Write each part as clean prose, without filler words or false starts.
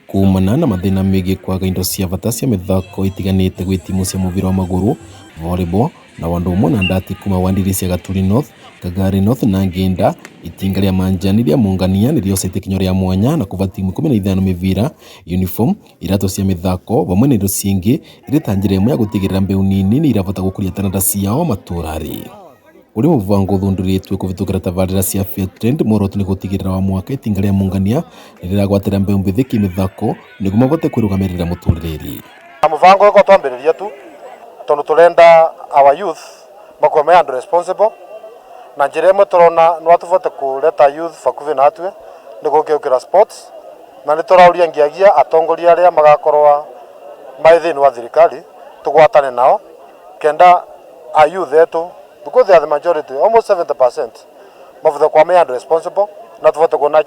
Kumana na mathina megiĩ kwaga indo cia bata cia mĩthako itiganĩte gwĩ timu cia mũbira wa magũrũ, volleyball na ũndũ ũmwe na ndati kuma Wandiri cia Gaturi North, Kagari North na Ngĩnda, itinga rĩa Manjani rĩa Mũngania nĩrĩoete ikinyo rĩa mwanya na kuva timu 15 mĩbira, uniform, iratũ cia mĩthako vamwe na indo cingĩ irĩ ta njĩra ĩmwe ya gũtigĩrĩra mbeũ nini nĩ iravota gũkũria taranda ciao matũũra-rĩ. Uri mũbango ũthundũrĩtwo kũvĩtũkĩra tabarĩra cia Fairtrade, muoroto nĩ gũtigĩrĩra wa mwaka itinga rĩa Mũngania nĩrĩragwatĩra mbeũ mbĩthĩ kĩmĩthako nĩguo mavote kwĩrũgamĩrĩra mũtũrĩre-rĩ. Mũbango ũyũ twambĩrĩria tu tondũ tũrenda our youth makorwo me andũ responsible, na njĩra ĩmwe tũrona no tũvote kũreta youth vakuvi natwe nĩ gũkĩũkĩra sports, na nĩ tũrauria ngiagia atongoria arĩa magakorwo marĩ thĩinĩ wa thirikari tũgwatane nao kenda a youth etu, because they are the majority, almost 70%, mavutha kwa me andũ responsible na tũvote kuona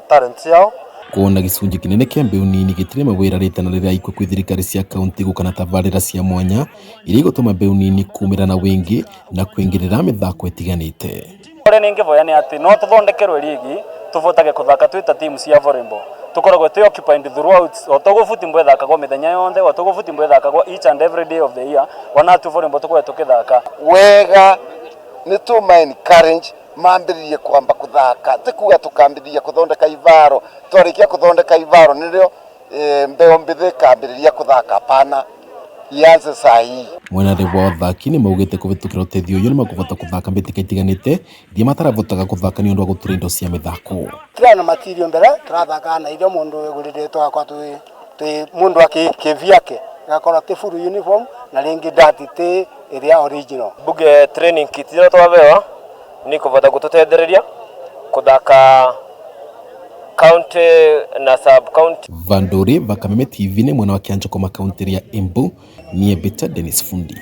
talent yao. Kuona gĩcunjĩ kĩnene kĩa mbeũ nini gĩtirĩ mawĩra rĩtanarĩra ikwo kwĩ thirikari cia kaunti gũkana tabarĩra cia mwanya iria igũtũma mbeũ nini kumĩra na wĩingĩ na kwĩngĩrĩra mĩthako ĩtiganĩte. Ũrĩa ningĩvoya nĩ atĩ no tũthondekerwe ligi tũvotage kũthaka twĩta timu cia volleyball, tukoragwo twĩ occupied throughout, o togo football ĩthakagwo mĩthenya yothe, o togo football ĩthakagwo each and every day of the year, wana tu volleyball tukoragwo tũkĩthaka wega. Nĩ tũma encourage mambĩrĩrie kwamba kuthaka, tikuga tukambĩrĩria kuthondeka ivaro, twarikia kuthondeka ivaro nĩrĩo mbeũ mbĩthĩ kambĩrĩria kuthaka, pana ianze sahi. Mwena wa athaki nĩ maugĩte kũvĩtũkĩra ũteithio ũyũ nĩ makũvota kũthaka mbĩtĩka itiganĩte iria mataravotaga kũthaka nĩ ũndũ wa gũtura indo cia mĩthako. Tũrĩ na material mbere tũrathaka na irio mũndũ wĩgũrĩre twakwa twĩ mũndũ akĩvyake gakorwo tĩ full uniform na rĩngĩ ndati tĩ ĩrĩa original. Buge training kit ĩrĩa twavewa nĩ kũvota gũtũteithĩrĩria kũthaka county na sub county. Vandore Vakameme TV nĩ mwena wa Kĩanjokoma kaunti ya Embu, niĩ Beta Dennis Fundi.